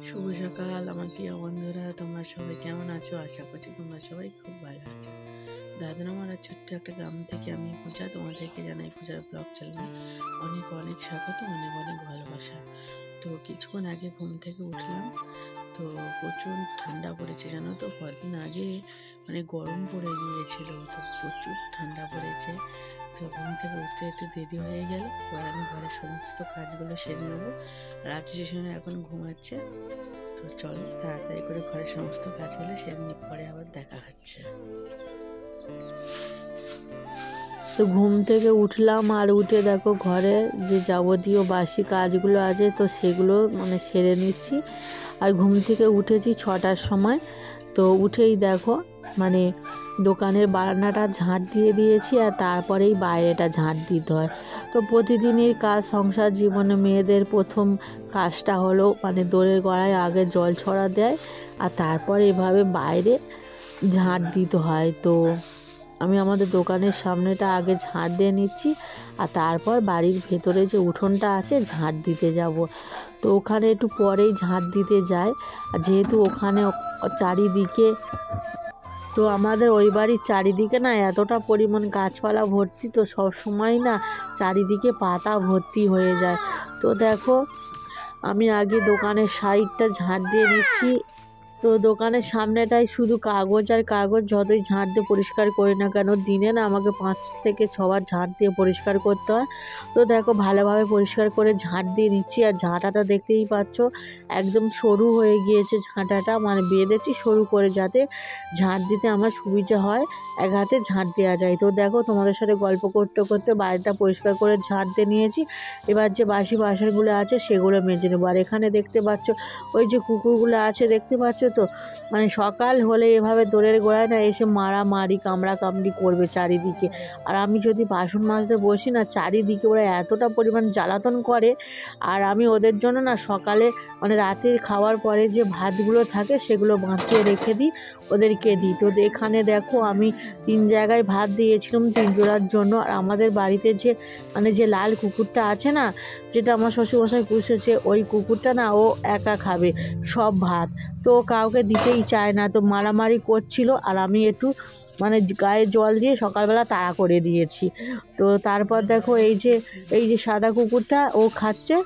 শুভ সকাল আমার প্রিয় বন্ধুরা, তোমরা সবাই কেমন আছো? আশা করছি তোমরা সবাই খুব ভালো আছো। দাদনামারা ছোট্ট একটা গ্রাম থেকে আমি পূজা তোমাদেরকে জানাই পূজার ব্লগ চ্যানেলে অনেক অনেক স্বাগত, অনেক অনেক ভালোবাসা। তো কিছুক্ষণ আগে ঘুম থেকে উঠলাম, তো প্রচুর ঠান্ডা পড়েছে জানো তো। কদিন আগে গরম পড়ে গিয়েছিল, তো প্রচুর ঠান্ডা পড়েছে। তো ঘুম থেকে উঠতে একটু দেরি হয়ে গেল, এবার আমি ঘরের সমস্ত কাজগুলো সেরে নেবো। রাত্রি সেশনে এখন ঘুমাচ্ছে, তো চলো তাড়াতাড়ি করে ঘরের সমস্ত কাজগুলো সেরে পরে আবার দেখা হচ্ছে। তো ঘুম থেকে উঠলাম, আর উঠে দেখো ঘরে যে যাবতীয় বাসি কাজগুলো আছে তো সেগুলো সেরে নিচ্ছি। আর ঘুম থেকে উঠেছি 6টার সময়। তো উঠেই দেখো দোকানের বারান্দাটা ঝাঁট দিয়ে দিয়েছি, আর তারপরেই বাইরেটা ঝাঁট দিতে হয়। তো প্রতিদিনের কাজ, সংসার জীবনে মেয়েদের প্রথম কাজটা হলো দোরের গোড়ায় আগে জল ছড়া দেয়, আর তারপর এভাবে বাইরে ঝাঁট দিতে হয়। তো আমি আমাদের দোকানের সামনেটা আগে ঝাঁট দিয়ে নিচ্ছি, আর তারপর বাড়ির ভেতরে যে উঠোনটা আছে ঝাঁট দিতে যাব। তো ওখানে একটু পরেই ঝাঁট দিতে যায়, আর যেহেতু ওখানে চারিদিকে, তো আমাদের ওই বাড়ির চারিদিকে না এতটা পরিমাণ গাছপালা ভর্তি, তো সব সময় না চারিদিকে পাতা ভর্তি হয়ে যায়। তো দেখো আমি আগে দোকানের সাইডটা ঝাঁট দিয়ে নিচ্ছি। তো দোকানের সামনেটাই শুধু কাগজ আর কাগজ, যতই ঝাঁট দিয়ে পরিষ্কার করি না কেন দিনে না আমাকে 5 থেকে 6 বার ঝাঁট দিয়ে পরিষ্কার করতে হয়। তো দেখো ভালোভাবে পরিষ্কার করে ঝাঁট দিয়ে নিচ্ছি। আর ঝাঁটাটা দেখতেই পাচ্ছ একদম সরু হয়ে গিয়েছে ঝাঁটাটা, বেঁধেছি সরু করে যাতে ঝাঁট দিতে আমার সুবিধা হয়, এক হাতে ঝাঁট দেওয়া যায়। তো দেখো তোমাদের সাথে গল্প করতে করতে বাড়িটা পরিষ্কার করে ঝাঁট দিয়ে নিয়েছি। এবার যে বাসি বাসনগুলো আছে সেগুলো মেজে নেবো। আর এখানে দেখতে পাচ্ছ ওই যে কুকুরগুলো আছে, দেখতে পাচ্ছ তো সকাল হলে এভাবে দোরের গোড়ায় না এসে মারামারি কামড়াকামড়ি করবে চারিদিকে। আর আমি যদি বাসন মাজতে বসি না, চারিদিকে ওরা এতটা পরিমাণ জ্বালাতন করে। আর আমি ওদের জন্য না সকালে রাতের খাওয়ার পরে যে ভাতগুলো থাকে সেগুলো বাঁচিয়ে রেখে দিই, ওদেরকে দিই। তো এখানে দেখো আমি 3 জায়গায় ভাত দিয়েছিলাম 3 জোড়ার জন্য। আর আমাদের বাড়িতে যে যে লাল কুকুরটা আছে না, যেটা আমার শ্বশুরমশাই পুষেছে, ওই কুকুরটা না ও একা খাবে সব ভাত, তো কাউকে দিতেই চায় না। তো মারামারি করছিল, আর আমি একটু গায়ে জল দিয়ে সকালবেলা তাড়া করে দিয়েছি। তো তারপর দেখো এই যে সাদা কুকুরটা ও খাচ্ছে,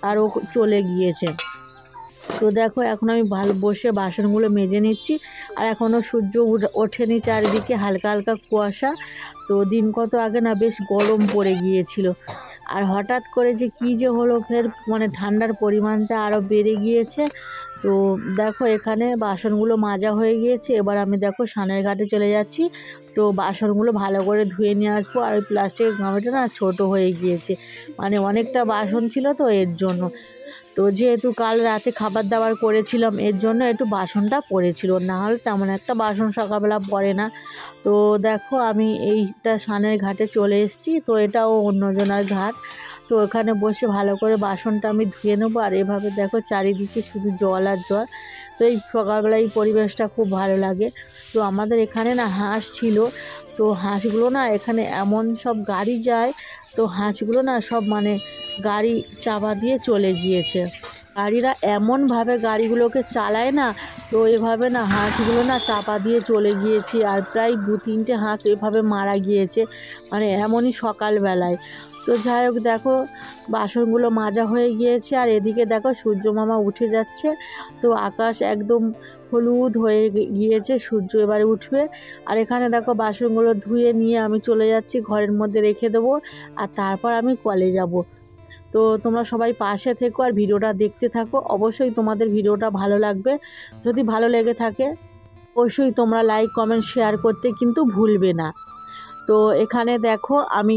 আর ও চলে গিয়েছে। তো দেখো এখন আমি ভালো বসে বাসনগুলো মেজে নিচ্ছি। আর এখনও সূর্য ওঠেনি, চারিদিকে হালকা হালকা কুয়াশা। তো দিন কত আগে না বেশ গরম পড়ে গিয়েছিল, আর হঠাৎ করে যে কী যে হলো ফের ঠান্ডার পরিমাণটা আরও বেড়ে গিয়েছে। তো দেখো এখানে বাসনগুলো মাজা হয়ে গিয়েছে, এবার আমি দেখো স্নানের ঘাটে চলে যাচ্ছি। তো বাসনগুলো ভালো করে ধুয়ে নিয়ে আসবো। আর ওই প্লাস্টিকের গামলাটা না ছোটো হয়ে গিয়েছে, অনেকটা বাসন ছিল তো এর জন্য। তো যেহেতু কাল রাতে খাবার দাবার করেছিলাম এর জন্য একটু বাসনটা পড়েছিল, না হলে তেমন একটা বাসন সকালবেলা পড়ে না। তো দেখো আমি এইটা স্নানের ঘাটে চলে এসেছি, তো এটাও অন্যজনের ঘাট। তো এখানে বসে ভালো করে বাসনটা আমি ধুয়ে নেবো। আর এভাবে দেখো চারিদিকে শুধু জল আর জল। তো এই সকালবেলা এই পরিবেশটা খুব ভালো লাগে। তো আমাদের এখানে না হাঁস ছিল, তো হাঁসগুলো না এখানে এমন সব গাড়ি যায়, তো হাঁসগুলো না সব গাড়ি চাপা দিয়ে চলে গিয়েছে। গাড়িরা এমনভাবে গাড়িগুলোকে চালায় না, তো এভাবে না হাঁসগুলো না চাপা দিয়ে চলে গিয়েছে। আর প্রায় 2-3টে হাঁস এভাবে মারা গিয়েছে, এমনই সকালবেলায়। তো যাই হোক দেখো বাসনগুলো মাজা হয়ে গিয়েছে, আর এদিকে দেখো সূর্য মামা উঠে যাচ্ছে। তো আকাশ একদম হলুদ হয়ে গিয়েছে, সূর্য এবারে উঠবে। আর এখানে দেখো বাসনগুলো ধুয়ে নিয়ে আমি চলে যাচ্ছি, ঘরের মধ্যে রেখে দেবো, আর তারপর আমি কলে যাব। তো তোমরা সবাই পাশে থেকো আর ভিডিওটা দেখতে থাকো। অবশ্যই তোমাদের ভিডিওটা ভালো লাগবে। যদি ভালো লেগে থাকে অবশ্যই তোমরা লাইক কমেন্ট শেয়ার করতে কিন্তু ভুলবে না। তো এখানে দেখো আমি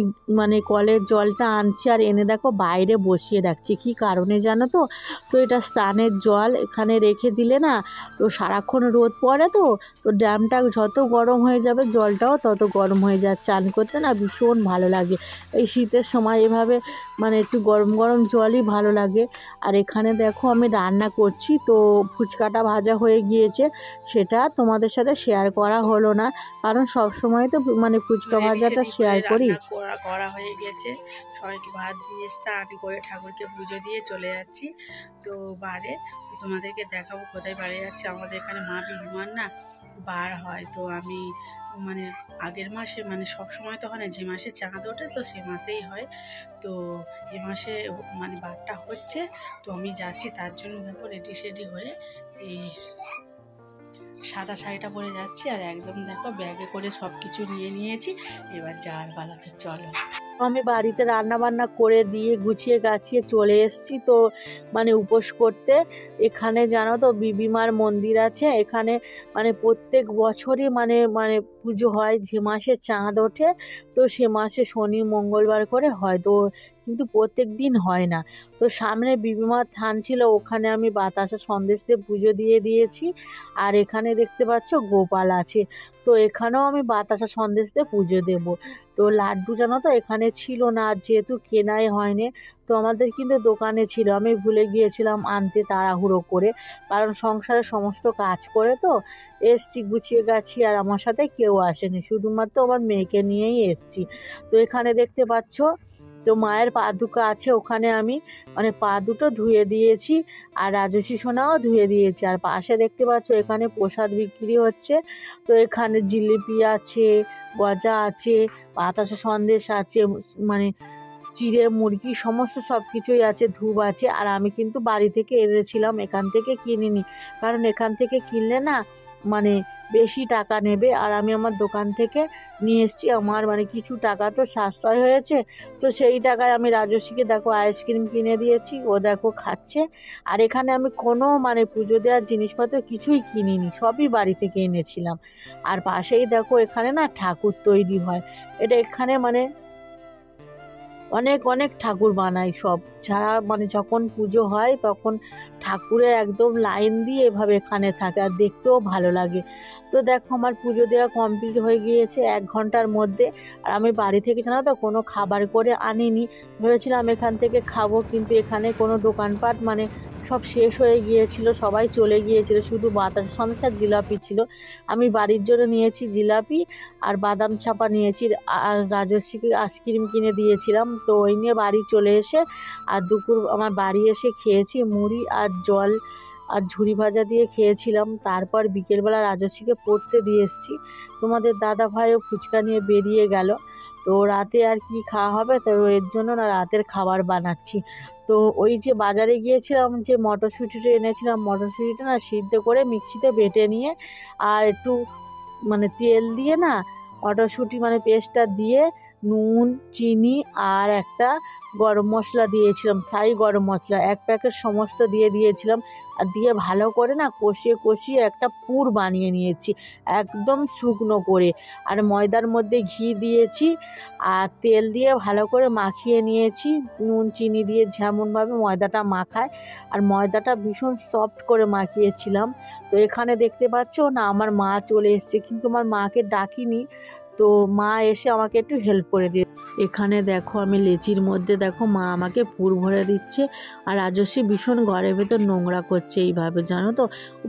কলের জলটা আনছি, আর এনে দেখো বাইরে বসিয়ে রাখছি। কী কারণে জানো তো? তো এটা স্নানের জল, এখানে রেখে দিলে না তো সারাক্ষণ রোদ পড়ে, তো তো ড্যামটা যত গরম হয়ে যাবে জলটাও তত গরম হয়ে যায়। চান করতে না ভীষণ ভালো লাগে। এই শীতের সময় এভাবে মানে একটু গরম গরম জলই ভালো লাগে। আর এখানে দেখো আমি রান্না করছি, তো ফুচকাটা ভাজা হয়ে গিয়েছে, সেটা তোমাদের সাথে শেয়ার করা হলো না, কারণ সব সময় তো মানে ফুচকা রেডি ভাজাটা সেডি করে শেয়ার করি। রান্না করা হয়ে গেছে, সবাইকে ভাত দিয়ে স্নান করে ঠাকুরকে পুজো দিয়ে চলে যাচ্ছি। তো বারে তোমাদেরকে দেখাবো কোথায় বাড়ি যাচ্ছে। আমাদের এখানে মা বিমান না বার হয়, তো আমি মানে আগের মাসে মানে সব সময় তো হয় না, যে মাসে চাঁদ ওঠে তো সে মাসেই হয়। তো এ মাসে মানে বারটা হচ্ছে, তো আমি যাচ্ছি, তার জন্য দেখো রেডি সেডি হয়ে এই সাদা শাড়িটা পরে যাচ্ছি, আর একদম দেখো ব্যাগে করে সব কিছু নিয়ে নিয়েছি, এবার যাওয়ার পালাতে চলো। আমি বাড়িতে রান্না বান্না করে দিয়ে গুছিয়ে গাছিয়ে চলে এসেছি, তো মানে উপোস করতে। এখানে জানো তো বিবিমার মন্দির আছে এখানে, মানে প্রত্যেক বছরই মানে মানে পুজো হয়, যে মাসে চাঁদ ওঠে তো সে মাসে শনি মঙ্গলবার করে হয়, তো কিন্তু প্রত্যেক দিন হয় না। তো সামনে বিবিমার থান ছিল, ওখানে আমি বাতাসা সন্দেশ দিয়ে পুজো দিয়ে দিয়েছি। আর এখানে দেখতে পাচ্ছ গোপাল আছে, তো এখানেও আমি বাতাসা সন্দেশ দিয়ে পুজো দেবো। তো লাড্ডু জানো তো এখানে ছিল না, যেহেতু কেনাই হয়নি, তো আমাদের কিন্তু দোকানে ছিল, আমি ভুলে গিয়েছিলাম আনতে তাড়াহুড়ো করে, কারণ সংসারে সমস্ত কাজ করে তো এসছি গুছিয়ে গেছি, আর আমার সাথে কেউ আসেনি, শুধুমাত্র আমার মেয়েকে নিয়েই এসছি। তো এখানে দেখতে পাচ্ছ তো মায়ের পাদুকা আছে, ওখানে আমি মানে পা দুটো ধুয়ে দিয়েছি, আর রাজস্বী সোনাও ধুয়ে দিয়েছি। আর পাশে দেখতে পাচ্ছ এখানে প্রসাদ বিক্রি হচ্ছে, তো এখানে জিলিপি আছে, গজা আছে, বাতাসা সন্দেশ আছে, মানে চিড়ে মুরগি সমস্ত সব কিছুই আছে, ধূপ আছে। আর আমি কিন্তু বাড়ি থেকে এনেছিলাম, এখান থেকে কিনিনি, কারণ এখান থেকে কিনলে না মানে বেশি টাকা নেবে, আর আমি আমার দোকান থেকে নিয়ে এসেছি, আমার মানে কিছু টাকা তো সাশ্রয় হয়েছে। তো সেই টাকায় আমি রাজস্বীকে দেখো আইসক্রিম কিনে দিয়েছি, ও দেখো খাচ্ছে। আর এখানে আমি কোনো মানে পুজো দেওয়ার জিনিসপত্র কিছুই কিনিনি, সবই বাড়ি থেকে এনেছিলাম। আর পাশেই দেখো এখানে না ঠাকুর তৈরি হয়, এটা এখানে মানে অনেক অনেক ঠাকুর বানায় সব, যারা মানে যখন পুজো হয় তখন ঠাকুরের একদম লাইন দিয়ে এভাবে এখানে থাকে, আর দেখতেও ভালো লাগে। তো দেখো আমার পুজো দেওয়া কমপ্লিট হয়ে গিয়েছে 1 ঘন্টার মধ্যে। আর আমি বাড়ি থেকে জানো তো কোনো খাবার করে আনিনি, ভেবেছিলাম এখান থেকে খাবো, কিন্তু এখানে কোনো দোকানপাট মানে সব শেষ হয়ে গিয়েছিল, সবাই চলে গিয়েছিল, শুধু বাতাসা সন্দেশ আর জিলাপি ছিল। আমি বাড়ির জন্য নিয়েছি জিলাপি আর বাদাম চাপা নিয়েছি, আর রাজস্বীকে আইসক্রিম কিনে দিয়েছিলাম, তো ওই নিয়ে বাড়ি চলে এসে আর দুপুর আমার বাড়ি এসে খেয়েছি মুড়ি আর জল আর ঝুরি ভাজা দিয়ে খেয়েছিলাম। তারপর বিকেলবেলা রাজস্বীকে পড়তে দিয়ে এসেছি, তোমাদের দাদা ভাইও ফুচকা নিয়ে বেরিয়ে গেল। তো রাতে আর কি খাওয়া হবে, তো এর জন্য না রাতের খাবার বানাচ্ছি। তো ওই যে বাজারে গিয়েছিলাম, যে মটরশুঁটিটা এনেছিলাম, মটরশুঁটিটা না সিদ্ধ করে মিক্সিতে বেটে নিয়ে আর একটু মানে তেল দিয়ে না মটরশুঁটি মানে পেস্টটা দিয়ে নুন চিনি আর একটা গরম মশলা দিয়েছিলাম, সাই গরম মশলা 1 প্যাকেট সমস্ত দিয়ে দিয়েছিলাম, আর দিয়ে ভালো করে না কষিয়ে কষিয়ে একটা পুর বানিয়ে নিয়েছি একদম শুকনো করে। আর ময়দার মধ্যে ঘি দিয়েছি আর তেল দিয়ে ভালো করে মাখিয়ে নিয়েছি, নুন চিনি দিয়ে যেমনভাবে ময়দাটা মাখায়, আর ময়দাটা ভীষণ সফট করে মাখিয়েছিলাম। তো এখানে দেখতে পাচ্ছ না আমার মা চলে এসছে, কিন্তু আমার মাকে ডাকিনি, তো মা এসে আমাকে একটু হেল্প করে দিয়ে। এখানে দেখো আমি লেচির মধ্যে দেখো মা আমাকে পুর ভরে দিচ্ছে, আর রাজস্বী ভীষণ ঘরের ভেতর নোংরা করছে এইভাবে, জানো তো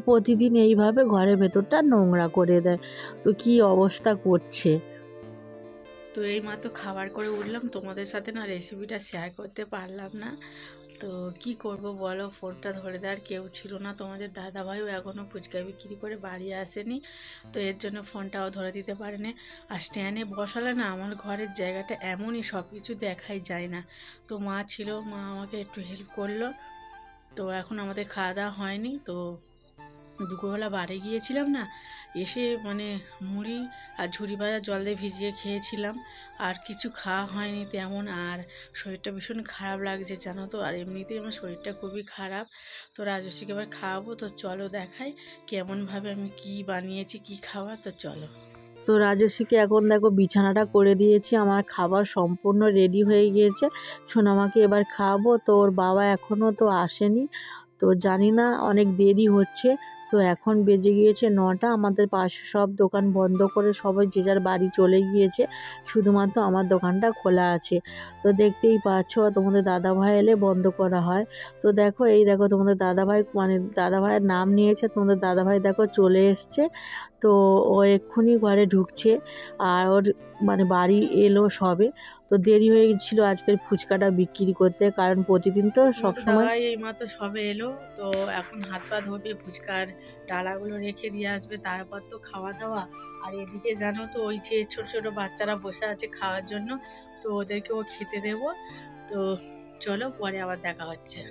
প্রতিদিন এইভাবে ঘরের ভেতরটা নোংরা করে দেয়, তো কি অবস্থা করছে। তো এই মাত্র খাবার করে উঠলাম, তোমাদের সাথে না রেসিপিটা শেয়ার করতে পারলাম না, তো কি করব বলো, ফোনটা ধরে দেওয়ার কেউ ছিল না, তোমাদের দাদাভাইও এখনও ফুচকা বিক্রি করে বাড়ি আসেনি, তো এর জন্য ফোনটাও ধরে দিতে পারেনি। আর স্ট্যান্ডে বসালে না আমার ঘরের জায়গাটা এমনই, সব কিছু দেখাই যায় না। তো মা ছিল, মা আমাকে একটু হেল্প করলো। তো এখন আমাদের খাওয়া দাওয়া হয়নি, তো দুপুরবেলা বাড়ি গিয়েছিলাম না, এসে মানে মুড়ি আর ঝুরি ভাজা জল দিয়ে ভিজিয়ে খেয়েছিলাম, আর কিছু খাওয়া হয়নি তেমন। আর শরীরটা ভীষণ খারাপ লাগছে জানো তো, আর এমনিতেই আমার শরীরটা খুবই খারাপ। তো রাজস্বীকে এবার খাওয়াবো, তো চলো দেখাই কেমনভাবে আমি কি বানিয়েছি, কি খাওয়া, তো চলো। তো রাজস্বীকে এখন দেখো বিছানাটা করে দিয়েছি, আমার খাবার সম্পূর্ণ রেডি হয়ে গিয়েছে, সোনামাকে এবার খাওয়াবো। তো ওর বাবা এখনও তো আসেনি, তো জানি না অনেক দেরি হচ্ছে, তো এখন বেজে গিয়েছে 9টা। আমাদের পাশে সব দোকান বন্ধ করে সবাই যে যার বাড়ি চলে গিয়েছে, শুধুমাত্র আমার দোকানটা খোলা আছে। তো দেখতেই পাচ্ছ, তোমাদের দাদাভাই এলে বন্ধ করা হয়। তো দেখো, এই দেখো তোমাদের দাদাভাই, মানে দাদাভাইয়ের নাম নিয়েছে, তোমাদের দাদাভাই দেখো চলে এসছে। তো ও এক্ষুনি ঘরে ঢুকছে, আর ওর মানে বাড়ি এলো সবে। তো দেরি হয়ে গেছিল আজকের ফুচকাটা বিক্রি করতে, কারণ প্রতিদিন তো সবসময় দাদাভাই এই মাত্র সবে এলো। তো এখন হাত পা ধোবে, ফুচকার ডালাগুলো রেখে দিয়ে আসবে, তারপর তো খাওয়া দাওয়া। আর এদিকে জানো তো, ওই যে ছোট ছোট বাচ্চারা বসে আছে খাওয়ার জন্য, তো ওদেরকেও খেতে দেবো। তো চলো, পরে আবার দেখা হচ্ছে।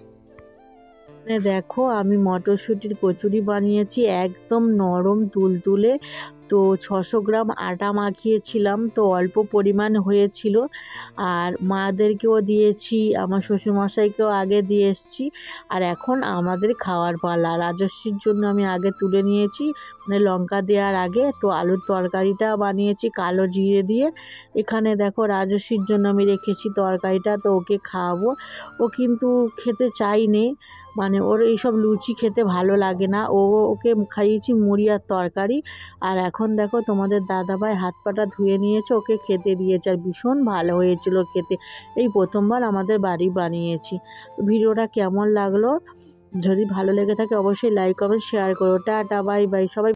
দেখো, আমি মটরশুঁটির কচুরি বানিয়েছি, একদম নরম তুলতুলে। তো 600 গ্রাম আটা মাখিয়েছিলাম, তো অল্প পরিমাণ হয়েছিল। আর মাদেরকেও দিয়েছি, আমার শ্বশুরমশাইকেও আগে দিয়ে এসেছি। আর এখন আমাদের খাওয়ার পালা। রাজস্বীর জন্য আমি আগে তুলে নিয়েছি, মানে লঙ্কা দেওয়ার আগে। তো আলুর তরকারিটা বানিয়েছি কালো জিরে দিয়ে। এখানে দেখো, রাজস্বীর জন্য আমি রেখেছি তরকারিটা, তো ওকে খাওয়াবো। ও কিন্তু খেতে চাইনি, মানে ওর এইসব লুচি খেতে ভালো লাগে না। ওকে খাইয়েছি মুড়ি আর তরকারি। আর এখন দেখো, তোমাদের দাদাভাই হাত পাটা ধুয়ে নিয়েছে, ওকে খেতে দিয়েছে, আর ভীষণ ভালো হয়েছিল খেতে। এই প্রথমবার আমাদের বাড়ি বানিয়েছি। ভিডিওটা কেমন লাগলো? যদি ভালো লেগে থাকে অবশ্যই লাইক কমেন্ট শেয়ার করো। টাটা, বাই বাই সবাই।